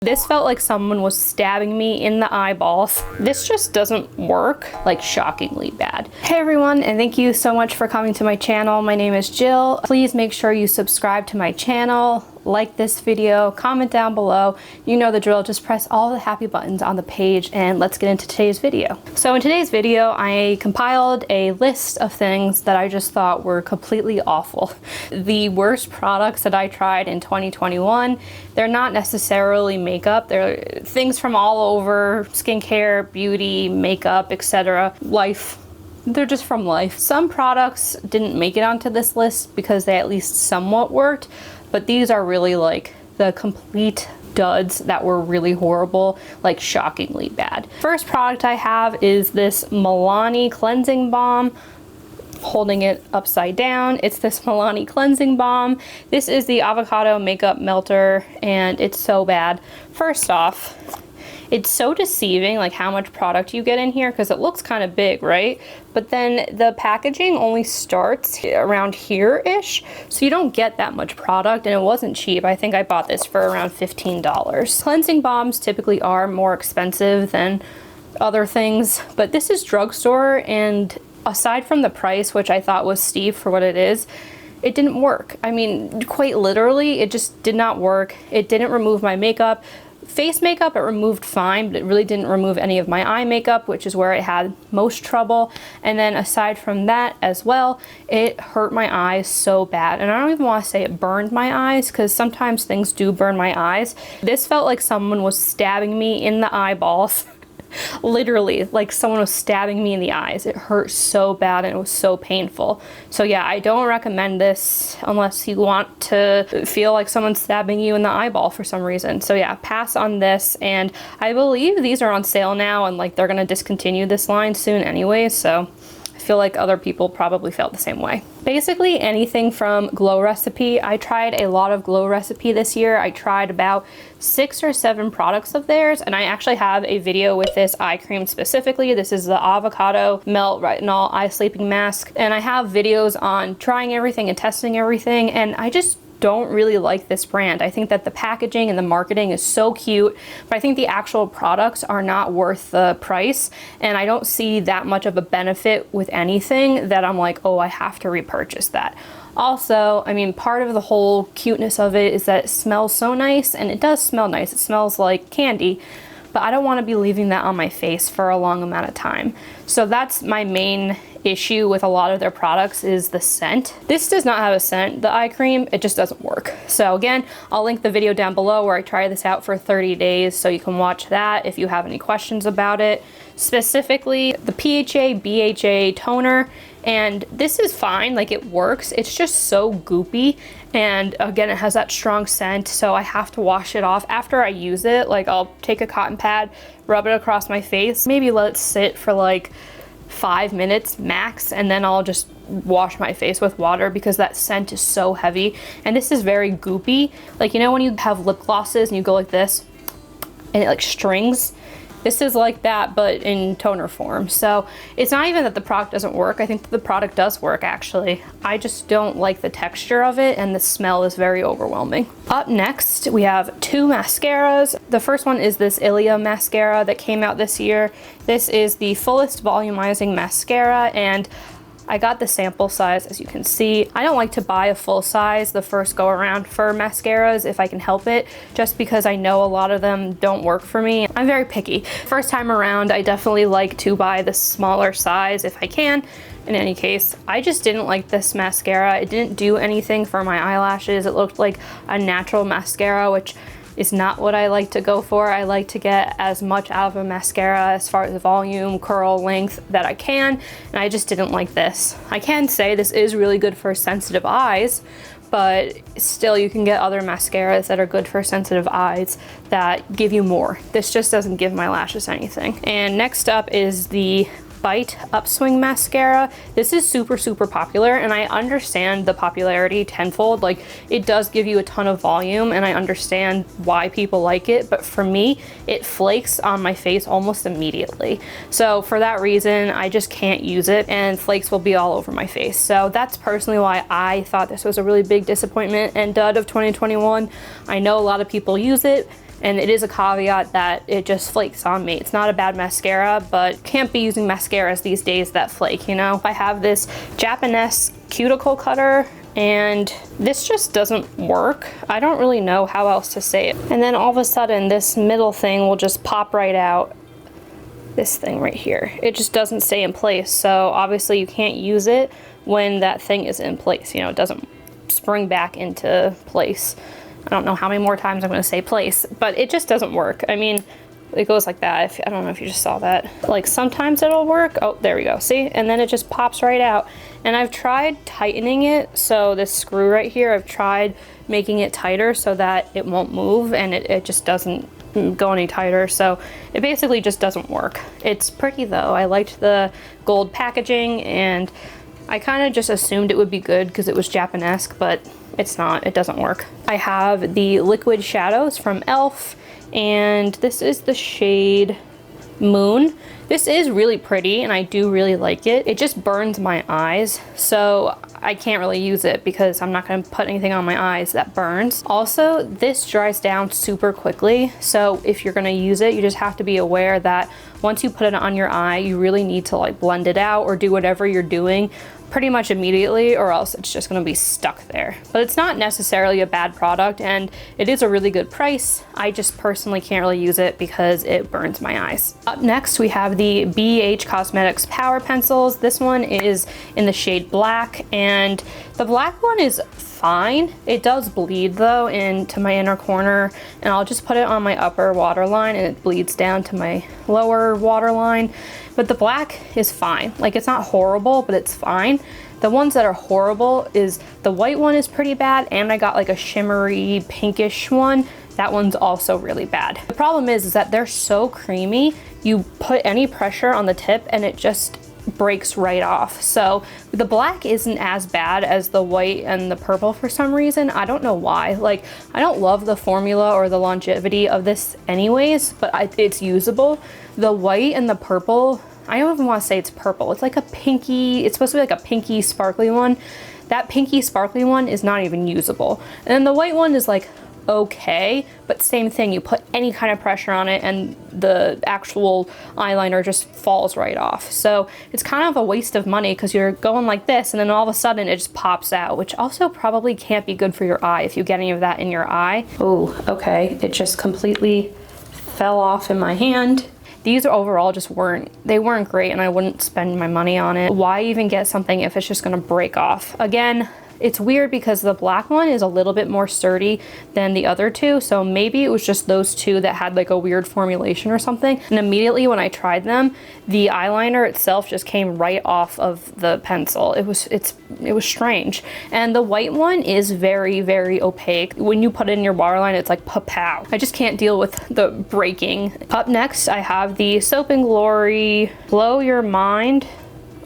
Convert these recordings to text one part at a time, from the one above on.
This felt like someone was stabbing me in the eyeballs. This just doesn't work, like shockingly bad. Hey everyone, and thank you so much for coming to my channel. My name is Jill. Please make sure you subscribe to my channel, like this video, comment down below. You know the drill, just press all the happy buttons on the page and let's get into today's video. So in today's video, I compiled a list of things that I just thought were completely awful. The worst products that I tried in 2021, they're not necessarily makeup. They're things from all over, skincare, beauty, makeup, etc. Life. They're just from life. Some products didn't make it onto this list because they at least somewhat worked, but these are really like the complete duds that were really horrible, like shockingly bad. First product I have is this Milani cleansing balm. Holding it upside down, it's this Milani cleansing balm. This is the avocado makeup melter and it's so bad. First off, it's so deceiving like how much product you get in here because it looks kind of big, right? But then the packaging only starts around here-ish, so you don't get that much product, and it wasn't cheap. I think I bought this for around $15. Cleansing balms typically are more expensive than other things, but this is drugstore, and aside from the price, which I thought was steep for what it is, it didn't work. I mean, quite literally, it just did not work. It didn't remove my makeup. Face makeup, it removed fine, but it really didn't remove any of my eye makeup, which is where I had most trouble. And then aside from that as well, it hurt my eyes so bad. And I don't even want to say it burned my eyes, because sometimes things do burn my eyes. This felt like someone was stabbing me in the eyeballs. Literally, like someone was stabbing me in the eyes. It hurt so bad and it was so painful. So yeah, I don't recommend this unless you want to feel like someone's stabbing you in the eyeball for some reason. So yeah, pass on this. And I believe these are on sale now, and like they're gonna discontinue this line soon anyway, so I feel like other people probably felt the same way. Basically anything from Glow Recipe. I tried a lot of Glow Recipe this year. I tried about 6 or 7 products of theirs, and I actually have a video with this eye cream specifically. This is the Avocado Melt Retinol Eye Sleeping Mask, and I have videos on trying everything and testing everything, and I just don't really like this brand. I think that the packaging and the marketing is so cute, but I think the actual products are not worth the price, and I don't see that much of a benefit with anything that I'm like, oh, I have to repurchase that. Also, I mean, part of the whole cuteness of it is that it smells so nice, and it does smell nice. It smells like candy, but I don't want to be leaving that on my face for a long amount of time. So that's my main issue with a lot of their products, is the scent. This does not have a scent, the eye cream, it just doesn't work. So again, I'll link the video down below where I try this out for 30 days, so you can watch that if you have any questions about it. Specifically, the PHA BHA toner, and this is fine, like it works, it's just so goopy, and again, it has that strong scent, so I have to wash it off after I use it. Like, I'll take a cotton pad, rub it across my face, maybe let it sit for like 5 minutes max, and then I'll just wash my face with water because that scent is so heavy. And this is very goopy, like, you know when you have lip glosses and you go like this and it like strings? This is like that, but in toner form. So it's not even that the product doesn't work. I think that the product does work, actually. I just don't like the texture of it, and the smell is very overwhelming. Up next, we have 2 mascaras. The first one is this Ilia mascara that came out this year. This is the Fullest Volumizing Mascara, and I got the sample size, as you can see. I don't like to buy a full size the first go around for mascaras if I can help it, just because I know a lot of them don't work for me. I'm very picky. First time around, I definitely like to buy the smaller size if I can. In any case, I just didn't like this mascara. It didn't do anything for my eyelashes. It looked like a natural mascara, which is not what I like to go for. I like to get as much out of a mascara as far as volume, curl, length that I can, and I just didn't like this. I can say this is really good for sensitive eyes, but still you can get other mascaras that are good for sensitive eyes that give you more. This just doesn't give my lashes anything. And next up is the Bite Upswing Mascara. This is super popular, and I understand the popularity tenfold. Like, it does give you a ton of volume, and I understand why people like it, but for me, it flakes on my face almost immediately. So for that reason, I just can't use it, and flakes will be all over my face. So that's personally why I thought this was a really big disappointment and dud of 2021. I know a lot of people use it. And it is a caveat that it just flakes on me. It's not a bad mascara, but can't be using mascaras these days that flake, you know? I have this Japanese cuticle cutter, and this just doesn't work. I don't really know how else to say it. And then all of a sudden, this middle thing will just pop right out. This thing right here. It just doesn't stay in place. So obviously you can't use it when that thing is in place. You know, it doesn't spring back into place. I don't know how many more times I'm going to say place, but it just doesn't work. I mean, it goes like that. I don't know if you just saw that. Like sometimes it'll work. Oh, there we go. See? And then it just pops right out. And I've tried tightening it. So this screw right here, I've tried making it tighter so that it won't move, and it just doesn't go any tighter. So it basically just doesn't work. It's pretty though. I liked the gold packaging, and I kind of just assumed it would be good because it was Japanese, but it's not. It doesn't work. I have the liquid shadows from e.l.f. and this is the shade Moon. This is really pretty and I do really like it. It just burns my eyes, so I can't really use it because I'm not going to put anything on my eyes that burns. Also, this dries down super quickly, so if you're going to use it, you just have to be aware that once you put it on your eye, you really need to like blend it out or do whatever you're doing pretty much immediately, or else it's just going to be stuck there. But it's not necessarily a bad product, and it is a really good price. I just personally can't really use it because it burns my eyes. Up next, we have the BH Cosmetics Power Pencils. This one is in the shade black, and the black one is fine. It does bleed though into my inner corner, and I'll just put it on my upper waterline and it bleeds down to my lower waterline. But the black is fine. Like, it's not horrible, but it's fine. The ones that are horrible is the white one is pretty bad, and I got like a shimmery pinkish one. That one's also really bad. The problem is that they're so creamy. You put any pressure on the tip and it just breaks right off. So the black isn't as bad as the white and the purple for some reason. I don't know why. Like, I don't love the formula or the longevity of this anyways, but it's usable. The white and the purple, I don't even want to say it's purple. It's like a pinky, it's supposed to be like a pinky sparkly one. That pinky sparkly one is not even usable. And then the white one is like okay, but same thing, you put any kind of pressure on it and the actual eyeliner just falls right off. So it's kind of a waste of money because you're going like this and then all of a sudden it just pops out, which also probably can't be good for your eye if you get any of that in your eye. Oh, okay, it just completely fell off in my hand. These overall just weren't great, and I wouldn't spend my money on it. Why even get something if it's just gonna break off? Again, it's weird because the black one is a little bit more sturdy than the other two, so maybe it was just those two that had like a weird formulation or something. And immediately when I tried them, the eyeliner itself just came right off of the pencil. It was strange. And the white one is very, very opaque. When you put it in your waterline, it's like pow. I just can't deal with the breaking. Up next, I have the Soap & Glory Blow Your Mind.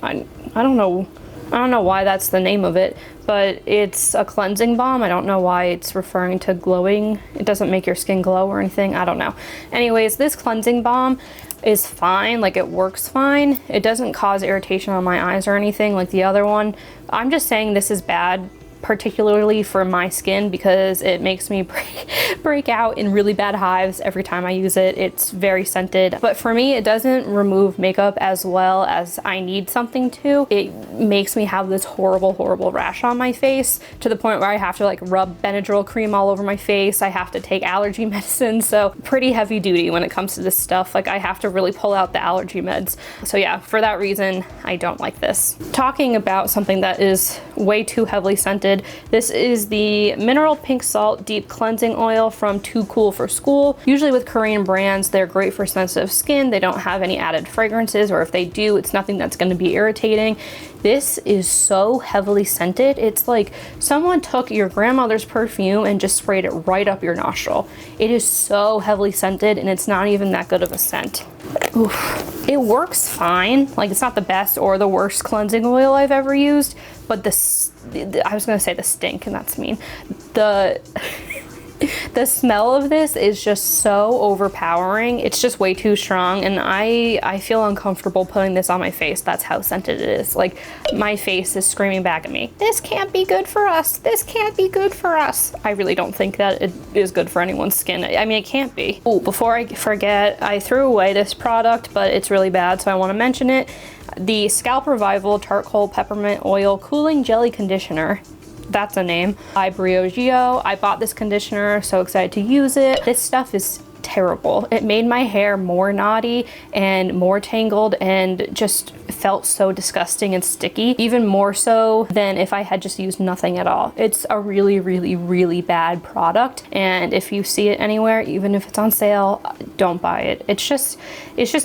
I don't know why that's the name of it, but it's a cleansing balm. I don't know why it's referring to glowing. It doesn't make your skin glow or anything. I don't know. Anyways, this cleansing balm is fine. Like, it works fine. It doesn't cause irritation on my eyes or anything like the other one. I'm just saying this is bad, particularly for my skin, because it makes me break out in really bad hives every time I use it. It's very scented, but for me, it doesn't remove makeup as well as I need something to. It makes me have this horrible, horrible rash on my face to the point where I have to like rub Benadryl cream all over my face. I have to take allergy medicine, so pretty heavy duty when it comes to this stuff. Like, I have to really pull out the allergy meds. So yeah, for that reason, I don't like this. Talking about something that is way too heavily scented, this is the Mineral Pink Salt Deep Cleansing Oil from Too Cool for School. Usually with Korean brands, they're great for sensitive skin. They don't have any added fragrances, or if they do, it's nothing that's going to be irritating. This is so heavily scented. It's like someone took your grandmother's perfume and just sprayed it right up your nostril. It is so heavily scented, and it's not even that good of a scent. Oof. It works fine. Like, it's not the best or the worst cleansing oil I've ever used, but I was gonna say the stink, and that's mean. The smell of this is just so overpowering. It's just way too strong, and I feel uncomfortable putting this on my face. That's how scented it is. Like, my face is screaming back at me, this can't be good for us. This can't be good for us. I really don't think that it is good for anyone's skin. I mean, it can't be. Oh, before I forget, I threw away this product, but it's really bad, so I want to mention it. The Scalp Revival Charcoal Peppermint Oil Cooling Jelly Conditioner. That's a name. By Briogeo. I bought this conditioner, so excited to use it. This stuff is terrible. It made my hair more knotty and more tangled and just felt so disgusting and sticky, even more so than if I had just used nothing at all. It's a really, really, really bad product, and if you see it anywhere, even if it's on sale, don't buy it. It's just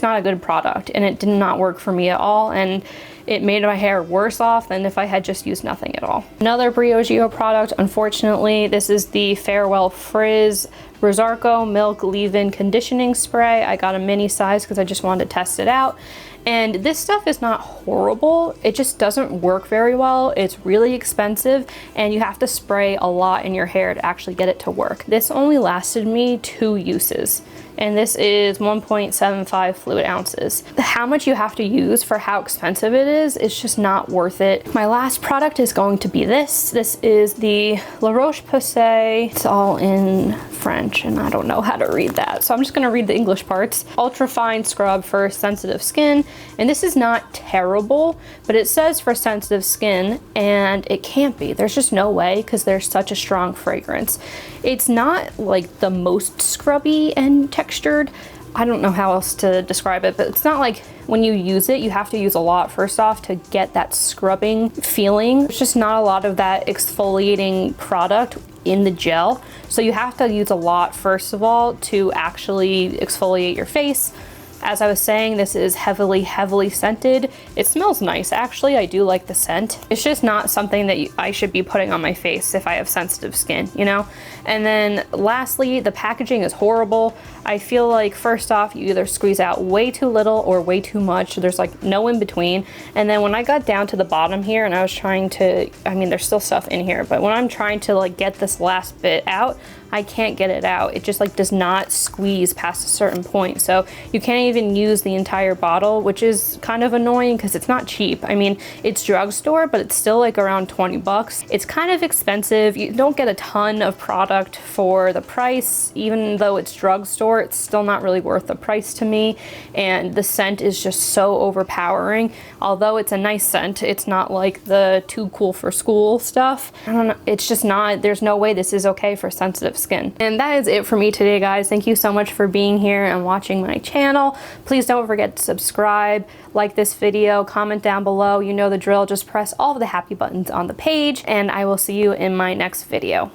not a good product, and it did not work for me at all, and it made my hair worse off than if I had just used nothing at all. Another Briogeo product, unfortunately, this is the Farewell Frizz Rosarco Milk Leave-In Conditioning Spray. I got a mini size because I just wanted to test it out. And this stuff is not horrible, it just doesn't work very well. It's really expensive, and you have to spray a lot in your hair to actually get it to work. This only lasted me 2 uses, and this is 1.75 fluid ounces. How much you have to use for how expensive it is, it's just not worth it. My last product is going to be this. This is the Roche Posay. It's all in French, and I don't know how to read that, so I'm just gonna read the English parts. Ultra fine scrub for sensitive skin. And this is not terrible, but it says for sensitive skin, and it can't be. There's just no way, because there's such a strong fragrance. It's not like the most scrubby and textured. I don't know how else to describe it, but it's not like when you use it, you have to use a lot first off to get that scrubbing feeling. There's just not a lot of that exfoliating product in the gel. So you have to use a lot first of all to actually exfoliate your face. As I was saying, this is heavily, heavily scented. It smells nice, actually. I do like the scent. It's just not something that I should be putting on my face if I have sensitive skin, you know? And then lastly, the packaging is horrible. I feel like first off, you either squeeze out way too little or way too much. There's like no in between. And then when I got down to the bottom here and I was trying to, I mean, there's still stuff in here, but when I'm trying to like get this last bit out, I can't get it out. It just like does not squeeze past a certain point. So you can't even use the entire bottle, which is kind of annoying because it's not cheap. I mean, it's drugstore, but it's still like around 20 bucks. It's kind of expensive. You don't get a ton of product for the price. Even though it's drugstore, it's still not really worth the price to me. And the scent is just so overpowering. Although it's a nice scent, it's not like the too cool for school stuff. I don't know, it's just not, there's no way this is okay for sensitive skin. And that is it for me today, guys. Thank you so much for being here and watching my channel. Please don't forget to subscribe, like this video, comment down below. You know the drill, just press all of the happy buttons on the page, and I will see you in my next video.